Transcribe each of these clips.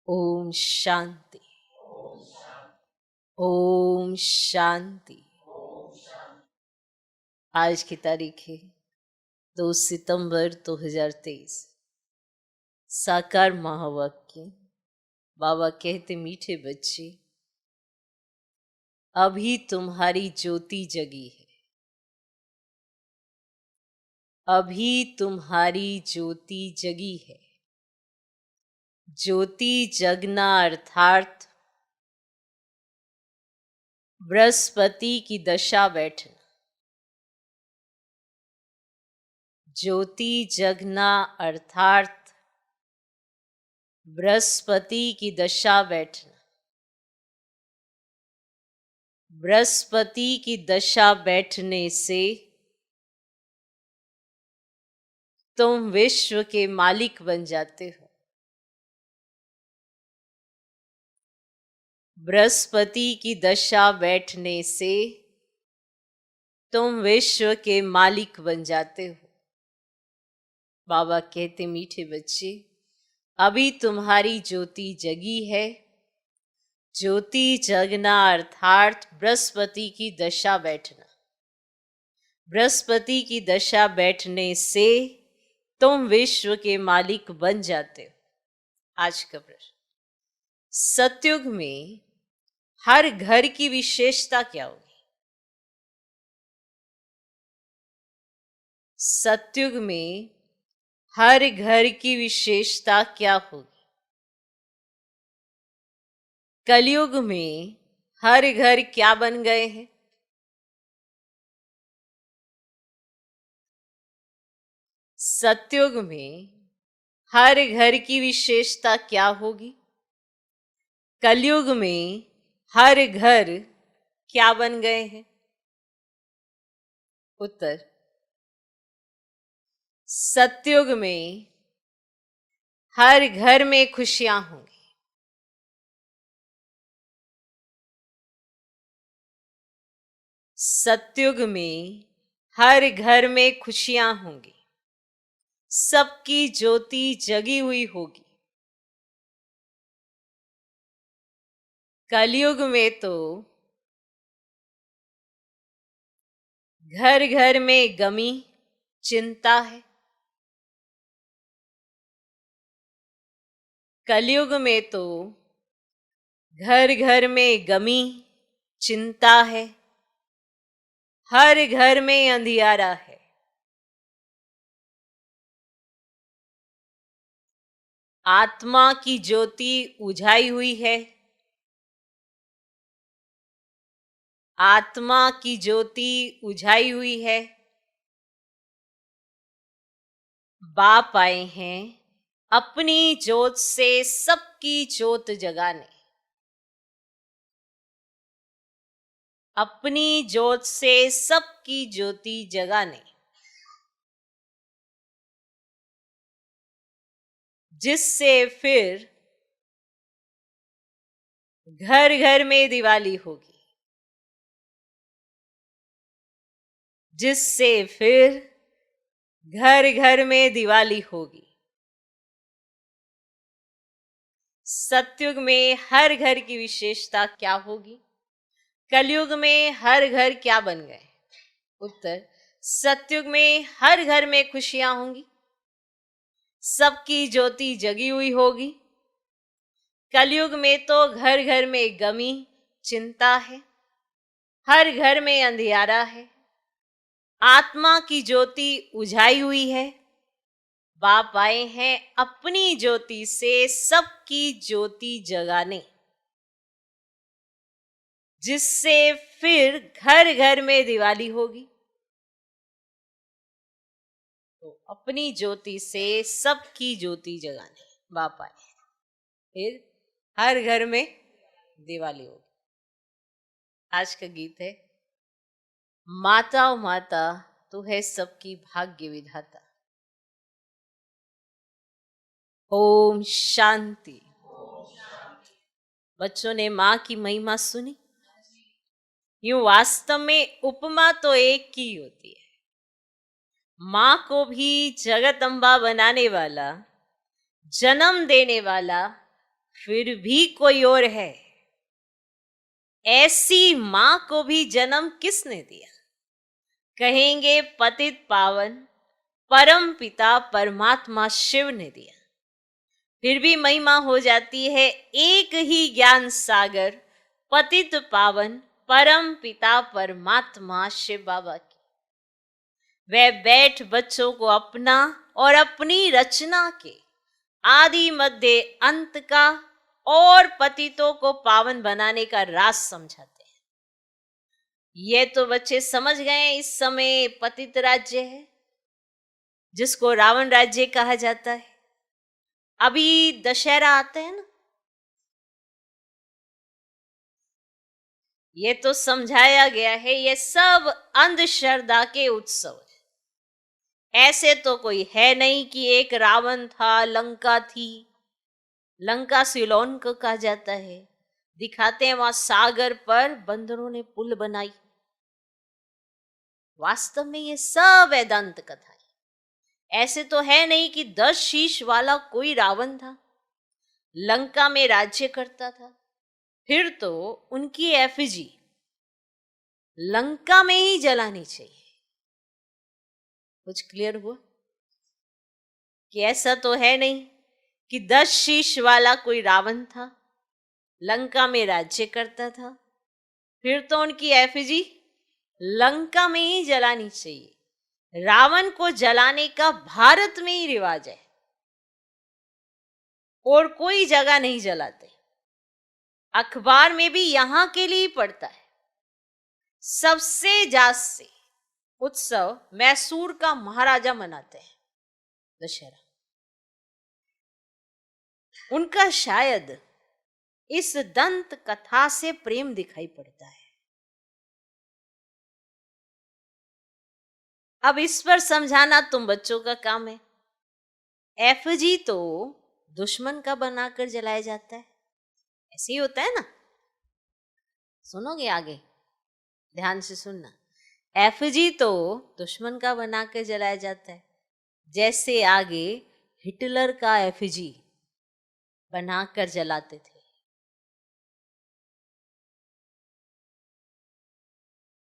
ओम शांति। ओम शांति। आज की तारीख है 2 सितंबर 2023। साकार महावाक्य। बाबा कहते, मीठे बच्चे, अभी तुम्हारी ज्योति जगी है। अभी तुम्हारी ज्योति जगी है। ज्योति जगना अर्थात बृहस्पति की दशा बैठना। ज्योति जगना अर्थात बृहस्पति की दशा बैठना। बृहस्पति की दशा बैठने से तुम विश्व के मालिक बन जाते हो। बृहस्पति की दशा बैठने से तुम विश्व के मालिक बन जाते हो। बाबा कहते, मीठे बच्चे, अभी तुम्हारी ज्योति जगी है। ज्योति जगना अर्थात बृहस्पति की दशा बैठना। बृहस्पति की दशा बैठने से तुम विश्व के मालिक बन जाते हो। आज का प्रश्न, सतयुग में हर घर की विशेषता क्या होगी? सतयुग में हर घर की विशेषता क्या होगी? कलयुग में हर घर क्या बन गए हैं? सतयुग में हर घर की विशेषता क्या होगी? कलयुग में हर घर क्या बन गए हैं? उत्तर, सतयुग में हर घर में खुशियां होंगी। सतयुग में हर घर में खुशियां होंगी। सबकी ज्योति जगी हुई होगी। कलयुग में तो घर घर में गमी, चिंता है। कलयुग में तो घर घर में गमी, चिंता है। हर घर में अंधियारा है। आत्मा की ज्योति उजाई हुई है। आत्मा की ज्योति उजाई हुई है। बाप आए हैं अपनी ज्योत से सबकी ज्योत जगाने। अपनी ज्योत से सबकी ज्योति जगाने, जिससे फिर घर घर में दिवाली होगी। जिससे फिर घर घर में दिवाली होगी। सतयुग में हर घर की विशेषता क्या होगी? कलयुग में हर घर क्या बन गए? उत्तर, सतयुग में हर घर में खुशियां होंगी। सबकी ज्योति जगी हुई होगी। कलयुग में तो घर घर में गमी, चिंता है। हर घर में अंधियारा है। आत्मा की ज्योति उजाई हुई है। बाप आए हैं अपनी ज्योति से सबकी ज्योति जगाने, जिससे फिर घर घर में दिवाली होगी। तो अपनी ज्योति से सबकी ज्योति जगाने बाप आए, फिर हर घर में दिवाली होगी। आज का गीत है, माता ओ माता तू है सबकी भाग्य विधाता। ओम शांति। बच्चों ने माँ की महिमा सुनी? यूं वास्तव में उपमा तो एक की होती है। माँ को भी जगत अम्बा बनाने वाला, जन्म देने वाला, फिर भी कोई और है। ऐसी मां को भी जन्म किसने दिया? कहेंगे पतित पावन परम पिता परमात्मा शिव ने दिया। फिर भी महिमा हो जाती है एक ही ज्ञान सागर पतित पावन परम पिता परमात्मा शिव बाबा की। वह बैठ बच्चों को अपना और अपनी रचना के आदि मध्य अंत का और पतितों को पावन बनाने का राज समझाते हैं। ये तो बच्चे समझ गए इस समय पतित राज्य है, जिसको रावण राज्य कहा जाता है। अभी दशहरा आते हैं ना, ये तो समझाया गया है ये सब अंधश्रद्धा के उत्सव है। ऐसे तो कोई है नहीं कि एक रावण था, लंका थी। लंका सिलोन को कहा जाता है। दिखाते हैं वहां सागर पर बंदरों ने पुल बनाई। वास्तव में ये सब वेदांत कथा है। ऐसे तो है नहीं कि 10 शीश वाला कोई रावण था, लंका में राज्य करता था। फिर तो उनकी एफिजी लंका में ही जलानी चाहिए। कुछ क्लियर हुआ कि ऐसा तो है नहीं कि 10 शीश वाला कोई रावण था, लंका में राज्य करता था। फिर तो उनकी एफिजी लंका में ही जलानी चाहिए। रावण को जलाने का भारत में ही रिवाज है और कोई जगह नहीं जलाते। अखबार में भी यहां के लिए ही पड़ता है। सबसे जास्त उत्सव मैसूर का महाराजा मनाते हैं दशहरा। उनका शायद इस दंत कथा से प्रेम दिखाई पड़ता है। अब इस पर समझाना तुम बच्चों का काम है। एफजी तो दुश्मन का बनाकर जलाया जाता है, ऐसे ही होता है ना। सुनोगे आगे, ध्यान से सुनना। एफजी तो दुश्मन का बनाकर जलाया जाता है, जैसे आगे हिटलर का एफजी बनाकर जलाते थे।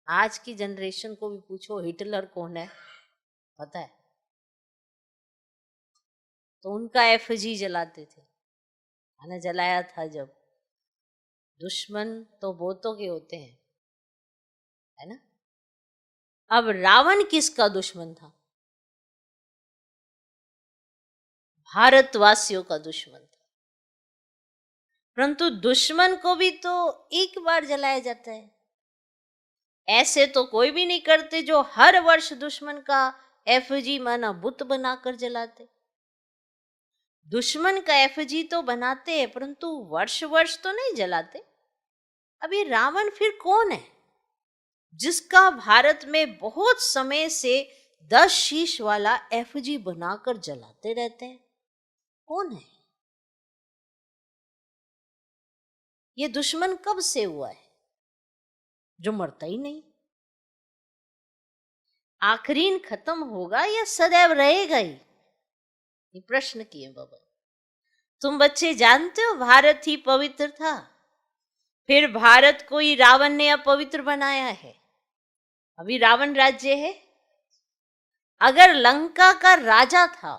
आज की जनरेशन को भी पूछो हिटलर कौन है, पता है? तो उनका एफजी जलाते थे। मैंने जलाया था जब। दुश्मन तो बहुतों के होते हैं, है ना। अब रावण किसका दुश्मन था? भारतवासियों का दुश्मन था। परंतु दुश्मन को भी तो एक बार जलाया जाता है। ऐसे तो कोई भी नहीं करते जो हर वर्ष दुश्मन का एफजी माना बुत बनाकर जलाते। दुश्मन का एफजी तो बनाते हैं, परंतु वर्ष वर्ष तो नहीं जलाते। अभी रावण फिर कौन है जिसका भारत में बहुत समय से 10 शीश वाला एफजी बनाकर जलाते रहते हैं? कौन है ये? दुश्मन कब से हुआ है जो मरता ही नहीं? आखिरीन खत्म होगा या सदैव रहेगा ही? ये प्रश्न किए बाबा। तुम बच्चे जानते हो भारत ही पवित्र था, फिर भारत को ही रावण ने अपवित्र बनाया है। अभी रावण राज्य है। अगर लंका का राजा था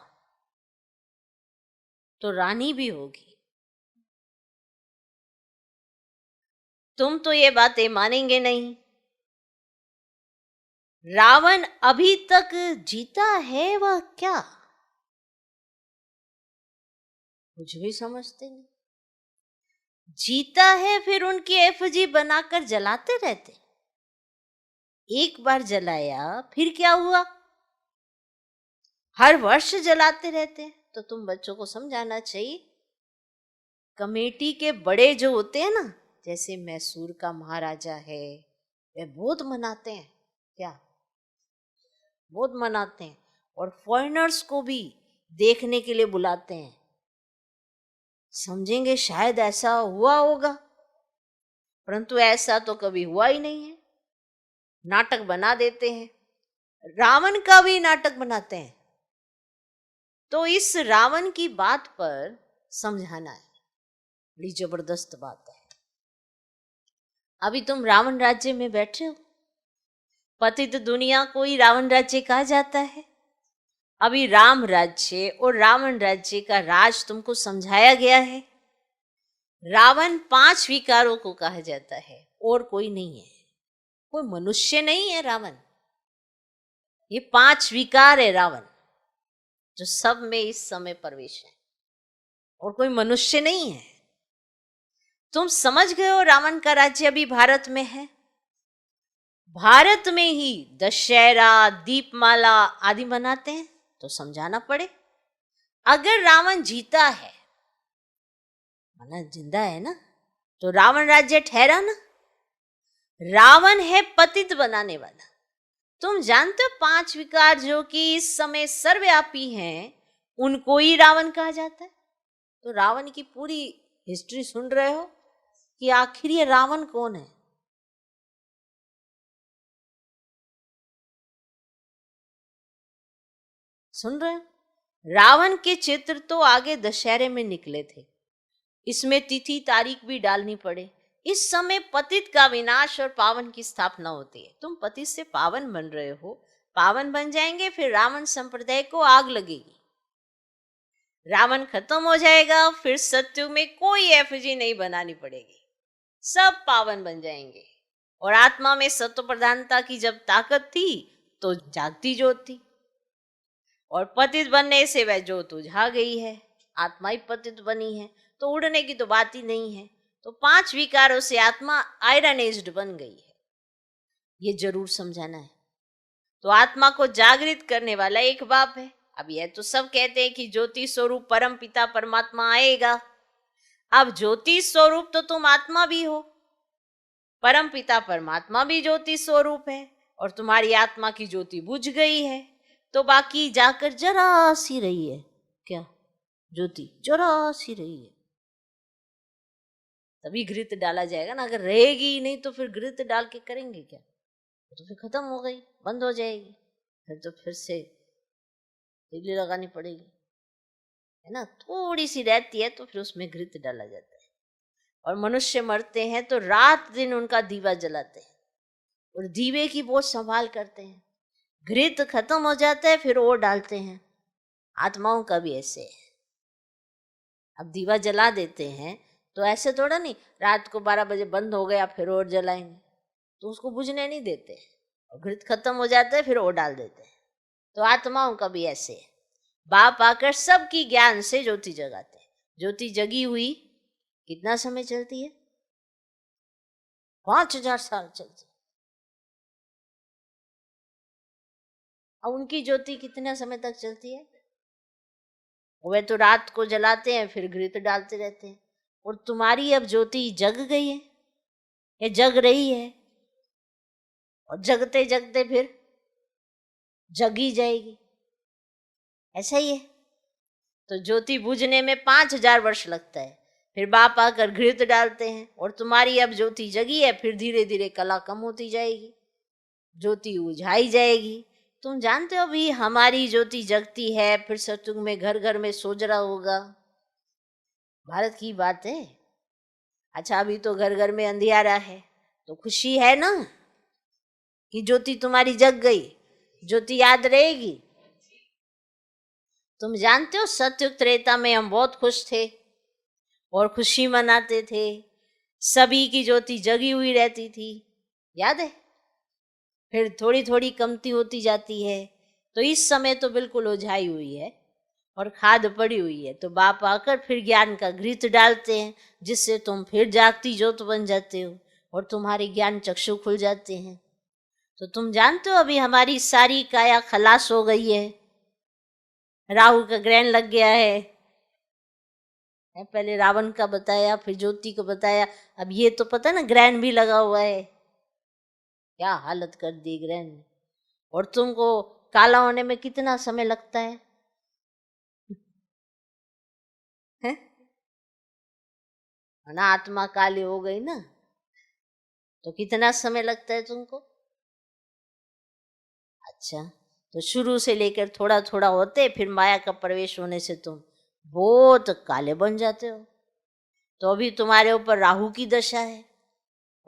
तो रानी भी होगी। तुम तो ये बातें मानेंगे नहीं। रावण अभी तक जीता है वह क्या? कुछ भी समझते नहीं। जीता है फिर उनकी एफजी बनाकर जलाते रहते। एक बार जलाया फिर क्या हुआ? हर वर्ष जलाते रहते। तो तुम बच्चों को समझाना चाहिए। कमेटी के बड़े जो होते हैं ना, जैसे मैसूर का महाराजा है, वे बहुत मनाते हैं। क्या? बहुत मनाते हैं और फॉरेनर्स को भी देखने के लिए बुलाते हैं। समझेंगे शायद ऐसा हुआ होगा, परंतु ऐसा तो कभी हुआ ही नहीं है। नाटक बना देते हैं। रावण का भी नाटक बनाते हैं। तो इस रावण की बात पर समझाना है। बड़ी जबरदस्त बात है। अभी तुम रावण राज्य में बैठे हो, पतित दुनिया को ही रावण राज्य कहा जाता है। अभी राम राज्य और रावण राज्य का राज तुमको समझाया गया है। रावण 5 विकारों को कहा जाता है और कोई नहीं है, कोई मनुष्य नहीं है रावण। ये 5 विकार है रावण, जो सब में इस समय प्रवेश है, और कोई मनुष्य नहीं है। तुम समझ गए हो रावण का राज्य अभी भारत में है। भारत में ही दशहरा, दीपमाला आदि मनाते हैं, तो समझाना पड़े। अगर रावण जीता है, माना जिंदा है ना, तो रावण राज्य ठहरा ना। रावण है पतित बनाने वाला। तुम जानते हो 5 विकार जो कि इस समय सर्वव्यापी हैं, उनको ही रावण कहा जाता है। तो रावण की पूरी हिस्ट्री सुन रहे हो कि आखिर ये रावण कौन है। सुन रहे हो? रावण के चित्र तो आगे दशहरे में निकले थे, इसमें तिथि तारीख भी डालनी पड़े। इस समय पतित का विनाश और पावन की स्थापना होती है। तुम पतित से पावन बन रहे हो, पावन बन जाएंगे, फिर रावण संप्रदाय को आग लगेगी, रावण खत्म हो जाएगा, फिर सत्युग में कोई एफजी नहीं बनानी पड़ेगी, सब पावन बन जाएंगे। और आत्मा में सत्व प्रधानता की जब ताकत थी तो जागती ज्योत थी, और पतित बनने से वह ज्योत उझा गई है, आत्मा ही पतित बनी है, तो उड़ने की तो बात ही नहीं है। तो 5 विकारों से आत्मा आयरन एज्ड बन गई है, ये जरूर समझाना है। तो आत्मा को जागृत करने वाला एक बाप है। अब यह तो सब कहते हैं कि ज्योति स्वरूप परम पिता परमात्मा आएगा। अब ज्योति स्वरूप तो तुम आत्मा भी हो, परम पिता परमात्मा भी ज्योति स्वरूप है, और तुम्हारी आत्मा की ज्योति बुझ गई है, तो बाकी जाकर जरा सी रही है, क्या ज्योति जरा सी रही है, तभी घृत डाला जाएगा ना। अगर रहेगी ही नहीं तो फिर घृत डाल के करेंगे क्या, तो फिर खत्म हो गई, बंद हो जाएगी, फिर तो फिर से तिल्ली लगानी पड़ेगी, है ना। थोड़ी सी रहती है तो फिर उसमें घृत डाला जाता है। और मनुष्य मरते हैं तो रात दिन उनका दीवा जलाते हैं और दीवे की बहुत संभाल करते हैं। घृत खत्म हो जाता है फिर और डालते हैं। आत्माओं का भी ऐसे है। अब दीवा जला देते हैं तो ऐसे थोड़ा नहीं रात को 12 बजे बंद हो गया फिर और जलाएंगे, तो उसको बुझने नहीं देते, और घृत खत्म हो जाता है फिर और डाल देते हैं। तो आत्माओं का भी ऐसे है। बाप आकर सबकी ज्ञान से ज्योति जगाते हैं। ज्योति जगी हुई कितना समय चलती है? 5000 साल चलती है। और उनकी ज्योति कितने समय तक चलती है? वे तो रात को जलाते हैं फिर घृत डालते रहते हैं। और तुम्हारी अब ज्योति जग गई है, ये जग रही है, और जगते जगते फिर जगी जाएगी, ऐसा ही है। तो ज्योति बुझने में 5000 वर्ष लगता है, फिर बाप आकर घृत डालते हैं, और तुम्हारी अब ज्योति जगी है, फिर धीरे धीरे कला कम होती जाएगी, ज्योति उझाई जाएगी। तुम जानते हो भी हमारी ज्योति जगती है, फिर सतयुग में घर घर में सोजरा होगा। भारत की बात है। अच्छा, अभी तो घर घर में अंधियारा है, तो खुशी है ना कि ज्योति तुम्हारी जग गई, ज्योति याद रहेगी। तुम जानते हो सतयुग त्रेता में हम बहुत खुश थे और खुशी मनाते थे, सभी की ज्योति जगी हुई रहती थी, याद है। फिर थोड़ी थोड़ी कमती होती जाती है, तो इस समय तो बिल्कुल ओझाई हुई है और खाद पड़ी हुई है। तो बाप आकर फिर ज्ञान का घृत डालते हैं, जिससे तुम फिर जागती ज्योत बन जाते हो और तुम्हारे ज्ञान चक्षु खुल जाते हैं। तो तुम जानते हो अभी हमारी सारी काया खलास हो गई है, राहु का ग्रहण लग गया है। पहले रावण का बताया, फिर ज्योति को बताया, अब ये तो पता ना ग्रहण भी लगा हुआ है। क्या हालत कर दी ग्रहण ने। और तुमको काला होने में कितना समय लगता है? ना आत्मा काली हो गई ना, तो कितना समय लगता है तुमको? अच्छा, तो शुरू से लेकर थोड़ा थोड़ा होते, फिर माया का प्रवेश होने से तुम बहुत काले बन जाते हो। तो अभी तुम्हारे ऊपर राहु की दशा है,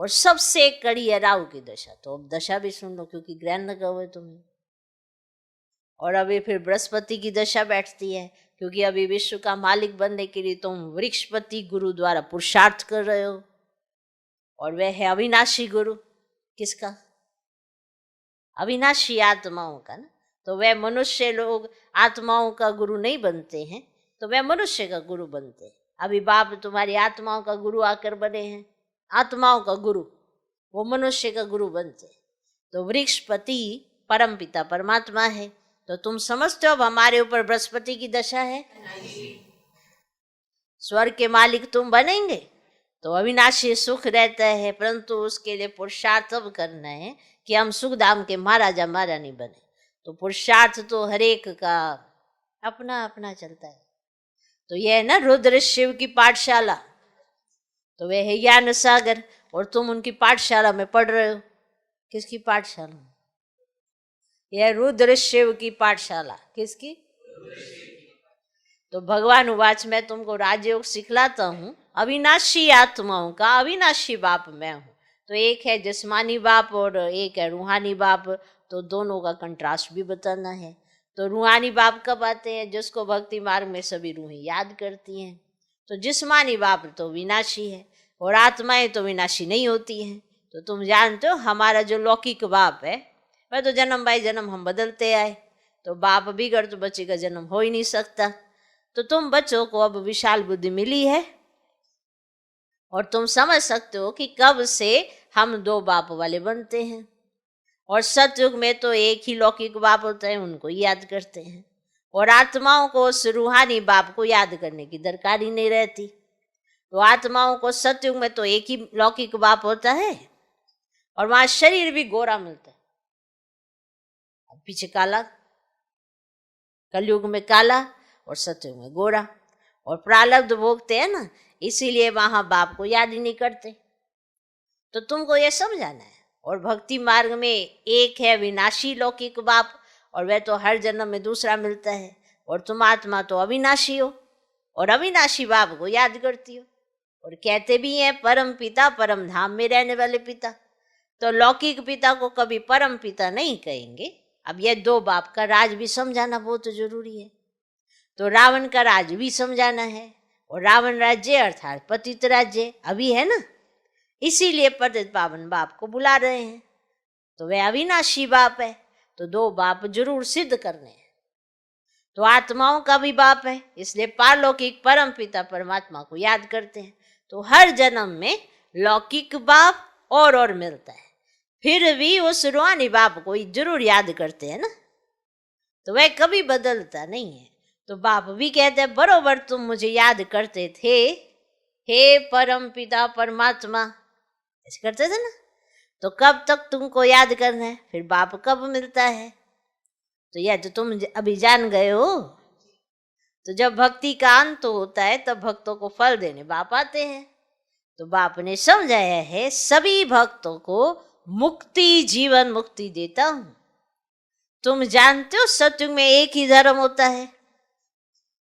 और सबसे कड़ी है राहु की दशा। तो अब दशा भी सुन लो, क्योंकि ग्रहण लगा हुआ है तुम्हें। और अभी फिर बृहस्पति की दशा बैठती है, क्योंकि अभी विश्व का मालिक बनने के लिए तुम वृक्षपति गुरु द्वारा पुरुषार्थ कर रहे हो, और वह है अविनाशी गुरु। किसका? अविनाशी आत्माओं का ना। तो वह मनुष्य लोग आत्माओं का गुरु नहीं बनते हैं, तो वह मनुष्य का गुरु बनते हैं। अभी बाप तुम्हारी आत्माओं का गुरु आकर बने हैं, आत्माओं का गुरु, वो मनुष्य का गुरु बनते हैं। तो वृक्षपति परम पिता परमात्मा है। तो तुम समझते हो अब हमारे ऊपर बृहस्पति की दशा है। स्वर्ग के मालिक तुम बनेंगे तो अविनाशी सुख रहता है, परंतु उसके लिए पुरुषार्थ अब करना है कि हम सुख धाम के महाराजा महारानी बने। तो पुरुषार्थ तो हरेक का अपना अपना चलता है। तो यह है ना रुद्र शिव की पाठशाला, तो वह है ज्ञान सागर, और तुम उनकी पाठशाला में पढ़ रहे हो। किसकी पाठशाला? यह रुद्र शिव की पाठशाला। किसकी? तो भगवान उवाच, मैं तुमको राजयोग सिखलाता हूँ अविनाशी आत्माओं का, अविनाशी बाप मैं हूँ। तो एक है जिस्मानी बाप और एक है रूहानी बाप, तो दोनों का कंट्रास्ट भी बताना है। तो रूहानी बाप कब आते हैं? जिसको भक्ति मार्ग में सभी रूहें याद करती हैं। तो जिस्मानी बाप तो विनाशी है, और आत्माएं तो विनाशी नहीं होती हैं। तो तुम जानते हो हमारा जो लौकिक बाप है वह तो जन्म बाई जन्म हम बदलते आए। तो बाप बिगड़ तो बच्चे का जन्म हो ही नहीं सकता। तो तुम बच्चों को अब विशाल बुद्धि मिली है, और तुम समझ सकते हो कि कब से हम दो बाप वाले बनते हैं। और सतयुग में तो एक ही लौकिक बाप होता है, उनको याद करते हैं, और आत्माओं को उस रूहानी बाप को याद करने की दरकार ही नहीं रहती। तो आत्माओं को सतयुग में तो एक ही लौकिक बाप होता है, और वहां शरीर भी गोरा मिलता है, पीछे काला, कलयुग में काला और सतयुग में गोरा। और प्रारब्ध भोगते हैं ना, इसीलिए वहां बाप को याद ही नहीं करते। तो तुमको ये समझाना है। और भक्ति मार्ग में एक है विनाशी लौकिक बाप, और वह तो हर जन्म में दूसरा मिलता है। और तुम आत्मा तो अविनाशी हो, और अविनाशी बाप को याद करती हो। और कहते भी हैं परम पिता, परम धाम में रहने वाले पिता। तो लौकिक पिता को कभी परम पिता नहीं कहेंगे। अब यह दो बाप का राज भी समझाना बहुत जरूरी है। तो रावण का राज भी समझाना है, और रावण राज्य अर्थात पतित राज्य अभी है ना, इसीलिए पतित पावन बाप को बुला रहे हैं। तो वह अविनाशी बाप है। तो दो बाप जरूर सिद्ध करने हैं। तो आत्माओं का भी बाप है, इसलिए पारलौकिक परम पिता परमात्मा को याद करते हैं। तो हर जन्म में लौकिक बाप और मिलता है, फिर भी उस रूहानी बाप को जरूर याद करते हैं ना। तो वह कभी बदलता नहीं है। तो बाप भी कहते हैं बरोबर तुम मुझे याद करते थे, हे परम पिता परमात्मा, ऐसे करते थे ना। तो कब तक तुमको याद करना है? फिर बाप कब मिलता है? तो यह तो तुम अभी जान गए हो। तो जब भक्ति का अंत होता है तब भक्तों को फल देने बाप आते हैं। तो बाप ने समझाया है सभी भक्तों को मुक्ति, जीवन मुक्ति देता हूं। तुम जानते हो सतयुग में एक ही धर्म होता है,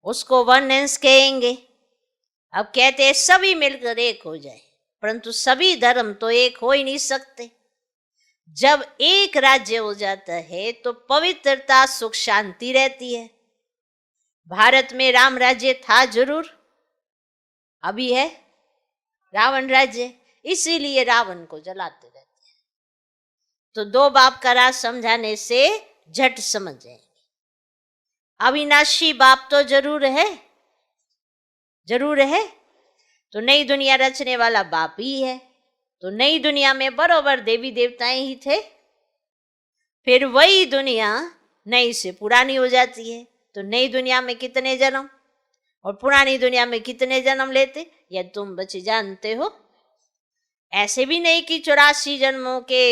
उसको वननेस कहेंगे। अब कहते हैं सभी मिलकर एक हो जाए, परंतु सभी धर्म तो एक हो ही नहीं सकते। जब एक राज्य हो जाता है तो पवित्रता, सुख, शांति रहती है। भारत में राम राज्य था जरूर, अभी है रावण राज्य, इसीलिए रावण को जलाते रहते हैं। तो दो बाप का राज समझाने से झट समझ जाएंगे। अविनाशी बाप तो जरूर है, जरूर है। तो नई दुनिया रचने वाला बाप ही है। तो नई दुनिया में बरोबर देवी देवताएं ही थे, फिर वही दुनिया नई से पुरानी हो जाती है। तो नई दुनिया में कितने जन्म और पुरानी दुनिया में कितने जन्म लेते, यह तुम बच्चे जानते हो। ऐसे भी नहीं कि 84 जन्मों के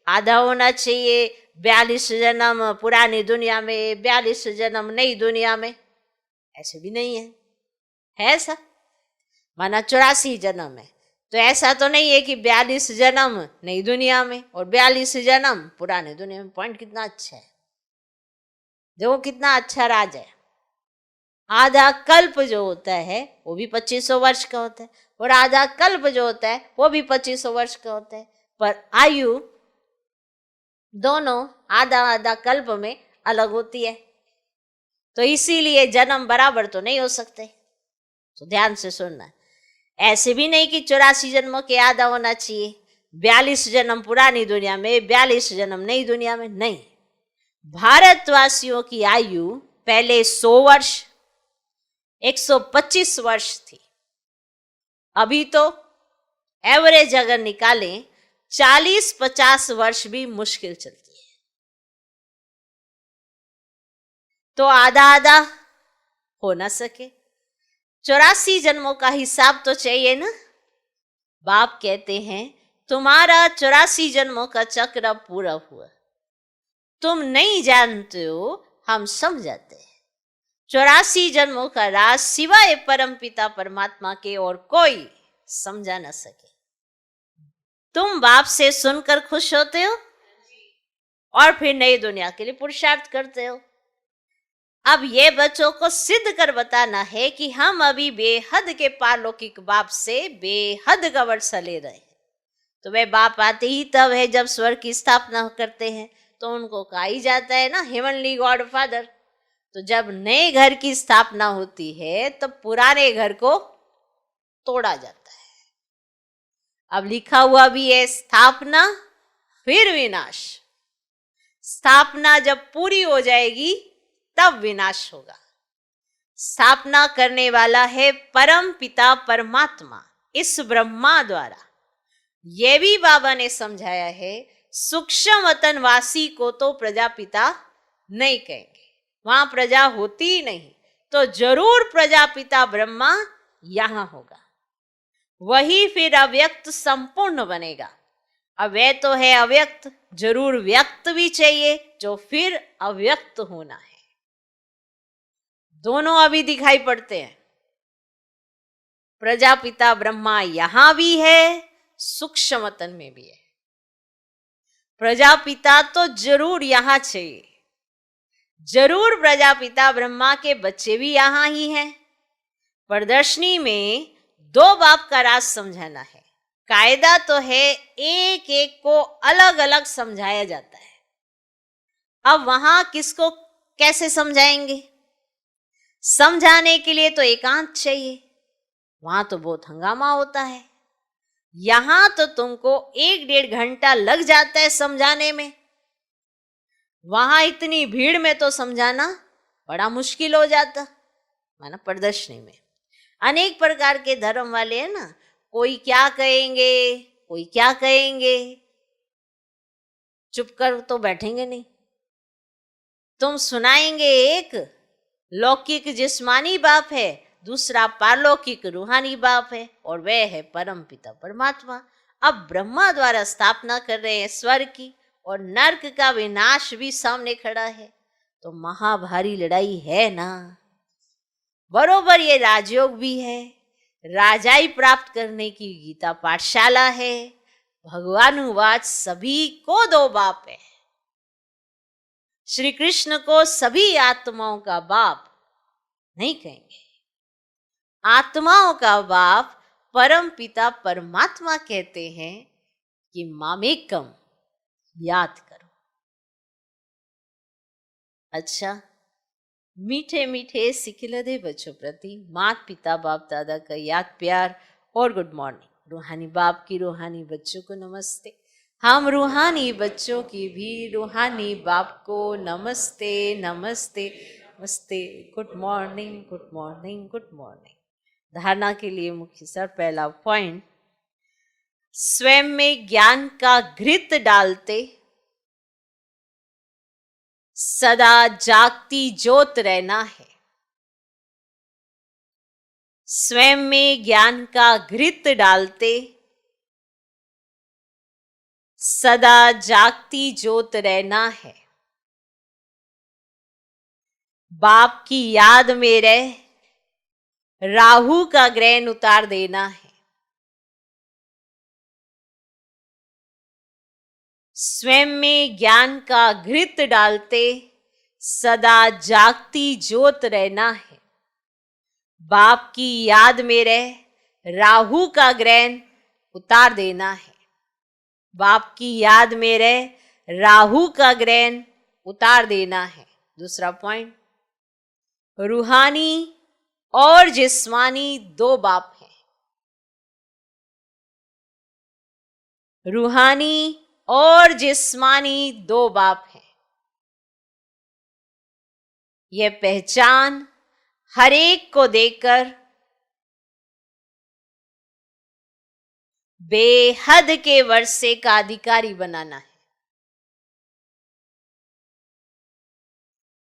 आधा होना चाहिए, 42 जन्म पुरानी दुनिया में, 42 जन्म नई दुनिया में, ऐसे भी नहीं है। है ऐसा? माना 84 जन्म है, तो ऐसा तो नहीं है कि 42 जन्म नई दुनिया में और 42 जन्म पुराने दुनिया में। पॉइंट कितना अच्छा है, देखो कितना अच्छा राज है। आधा कल्प जो होता है वो भी 2500 वर्ष का होता है, और आधा कल्प जो होता है वो भी 2500 वर्ष का होता है, पर आयु दोनों आधा आधा कल्प में अलग होती है। तो इसीलिए जन्म बराबर तो नहीं हो सकते। तो ध्यान से सुनना, ऐसे भी नहीं कि 84 जन्मों के आधा होना चाहिए, 42 जन्म पुरानी दुनिया में, 42 जन्म नई दुनिया में, नहीं। भारतवासियों की आयु पहले 100 वर्ष, 125 वर्ष थी। अभी तो एवरेज अगर निकालें 40-50 वर्ष भी मुश्किल चलती है। तो आधा आधा हो ना सके, 84 जन्मों का हिसाब तो चाहिए ना। बाप कहते हैं तुम्हारा 84 जन्मों का चक्र पूरा हुआ, तुम नहीं जानते हो, हम समझाते हैं। 84 जन्मों का राज सिवाय परम पिता परमात्मा के और कोई समझा न सके। तुम बाप से सुनकर खुश होते हो और फिर नई दुनिया के लिए पुरुषार्थ करते हो। अब ये बच्चों को सिद्ध कर बताना है कि हम अभी बेहद के पारलौकिक बाप से बेहद का वर्षा ले रहे हैं। तो वे बाप आते ही तब है जब स्वर्ग की स्थापना करते हैं, तो उनको कहा ही जाता है ना हेवनली गॉड फादर। तो जब नए घर की स्थापना होती है तो पुराने घर को तोड़ा जाता है। अब लिखा हुआ भी है स्थापना फिर विनाश। स्थापना जब पूरी हो जाएगी तब विनाश होगा। स्थापना करने वाला है परम पिता परमात्मा इस ब्रह्मा द्वारा। यह भी बाबा ने समझाया है, सूक्ष्म वतनवासी को तो प्रजापिता नहीं कहेंगे, वहां प्रजा होती ही नहीं, तो जरूर प्रजापिता ब्रह्मा यहां होगा। वही फिर अव्यक्त संपूर्ण बनेगा। अब वह तो है अव्यक्त, जरूर व्यक्त भी चाहिए जो फिर अव्यक्त होना है। दोनों अभी दिखाई पड़ते हैं। प्रजापिता ब्रह्मा यहां भी है, सूक्ष्म वतन में भी है। प्रजापिता तो जरूर यहां चाहिए, जरूर प्रजापिता ब्रह्मा के बच्चे भी यहां ही हैं। प्रदर्शनी में 2 बाप का राज समझाना है। कायदा तो है एक एक को अलग अलग समझाया जाता है। अब वहां किसको कैसे समझाएंगे? समझाने के लिए तो एकांत चाहिए, वहां तो बहुत हंगामा होता है। यहां तो तुमको 1-1.5 घंटा लग जाता है समझाने में, वहां इतनी भीड़ में तो समझाना बड़ा मुश्किल हो जाता। माना प्रदर्शनी में अनेक प्रकार के धर्म वाले हैं ना, कोई क्या कहेंगे, कोई क्या कहेंगे, चुप कर तो बैठेंगे नहीं। तुम सुनाएंगे एक लौकिक जिस्मानी बाप है, दूसरा पारलौकिक रूहानी बाप है, और वह है परम पिता परमात्मा। अब ब्रह्मा द्वारा स्थापना कर रहे हैं स्वर्ग की, और नरक का विनाश भी सामने खड़ा है। तो महाभारी लड़ाई है ना। बरोबर ये राजयोग भी है, राजाई प्राप्त करने की गीता पाठशाला है। भगवानुवाच सभी को 2 बाप है। श्री कृष्ण को सभी आत्माओं का बाप नहीं कहेंगे, आत्माओं का बाप परम पिता परमात्मा कहते हैं कि मामेकम याद करो। अच्छा, मीठे मीठे सिखिलधे बच्चों प्रति माता पिता बाप दादा का याद प्यार और गुड मॉर्निंग। रूहानी बाप की रूहानी बच्चों को नमस्ते। हम रूहानी बच्चों की भी रूहानी बाप को नमस्ते नमस्ते नमस्ते। Good morning good morning good morning. धारणा के लिए मुख्य सर पहला पॉइंट, स्वयं में ज्ञान का घृत डालते सदा जागती ज्योत रहना है। स्वयं में ज्ञान का घृत डालते सदा जागती ज्योत रहना है। बाप की याद में रह राहु का ग्रहण उतार देना है। स्वयं में ज्ञान का घृत डालते सदा जागती ज्योत रहना है। बाप की याद में रह राहु का ग्रहण उतार देना है। बाप की याद में रह राहु का ग्रहण उतार देना है। दूसरा पॉइंट, रूहानी और जिस्मानी दो बाप हैं। रूहानी और जिस्मानी दो बाप हैं। यह पहचान हर एक को देकर बेहद के वर्षे का अधिकारी बनाना है।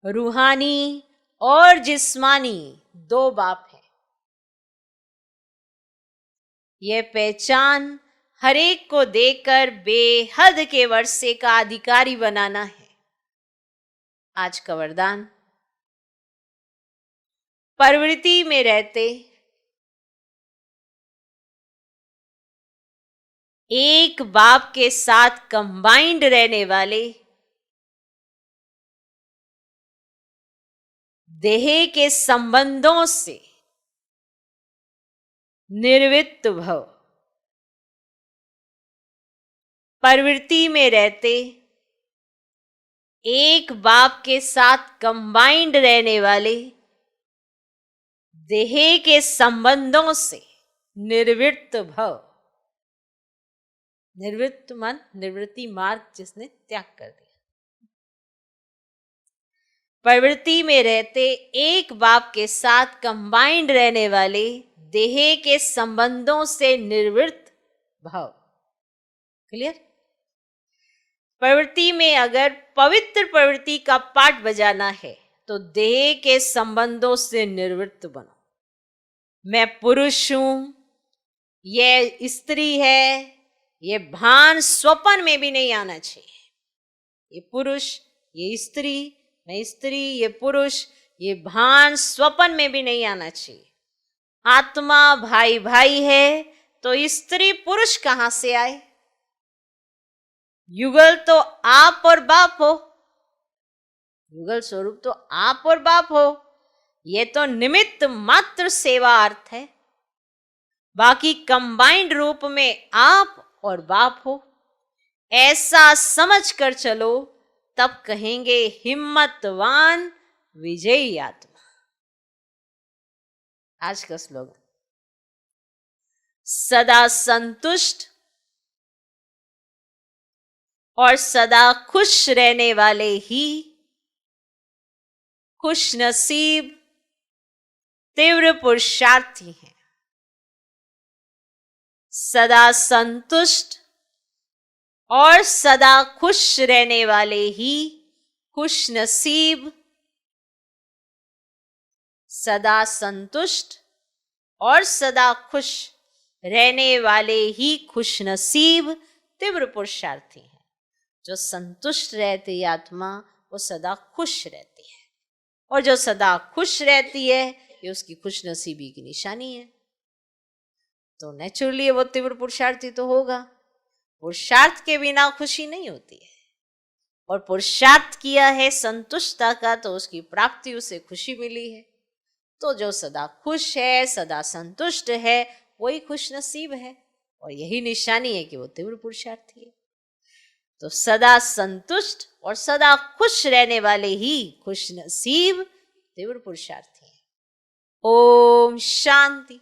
रूहानी और जिस्मानी दो बाप हैं। यह पहचान हर एक को देकर बेहद के वर्षे का अधिकारी बनाना है। आज का वरदान, प्रवृत्ति में रहते एक बाप के साथ कंबाइंड रहने वाले देह के संबंधों से निर्वृत्त भव। प्रवृत्ति में रहते एक बाप के साथ कंबाइंड रहने वाले देह के संबंधों से निर्वृत्त भव। निर्वृत्त मन निवृत्ति मार्ग जिसने त्याग कर दिया। प्रवृत्ति में रहते एक बाप के साथ कंबाइंड रहने वाले देह के संबंधों से निर्वृत्त भाव। क्लियर? प्रवृत्ति में अगर पवित्र प्रवृत्ति का पाठ बजाना है तो देह के संबंधों से निर्वृत्त बनो। मैं पुरुष हूं, यह स्त्री है, ये भान स्वप्न में भी नहीं आना चाहिए। ये पुरुष, ये स्त्री, मैं स्त्री, ये पुरुष, ये भान स्वप्न में भी नहीं आना चाहिए। आत्मा भाई भाई है तो स्त्री पुरुष कहां से आए? युगल तो आप और बाप हो, युगल स्वरूप तो आप और बाप हो। ये तो निमित्त मात्र सेवा अर्थ है। बाकी कंबाइंड रूप में आप और बाप हो, ऐसा समझ कर चलो, तब कहेंगे हिम्मतवान विजयी आत्मा। आज का स्लोगन, सदा संतुष्ट और सदा खुश रहने वाले ही खुश नसीब तीव्र पुरुषार्थी हैं। सदा संतुष्ट और सदा खुश रहने वाले ही खुश नसीब, सदा संतुष्ट और सदा खुश रहने वाले ही खुश नसीब तीव्र पुरुषार्थी हैं। जो संतुष्ट रहती आत्मा वो सदा खुश रहती है, और जो सदा खुश रहती है ये उसकी खुश नसीबी की निशानी है। तो नेचुरली वो तीव्र पुरुषार्थी तो होगा। पुरुषार्थ के बिना खुशी नहीं होती है, और पुरुषार्थ किया है संतुष्टता का तो उसकी प्राप्ति, उसे खुशी मिली है। तो जो सदा खुश है, सदा संतुष्ट है, वही खुश नसीब है, और यही निशानी है कि वो तीव्र पुरुषार्थी है। तो सदा संतुष्ट और सदा खुश रहने वाले ही खुश नसीब तीव्र पुरुषार्थी है। ओम शांति।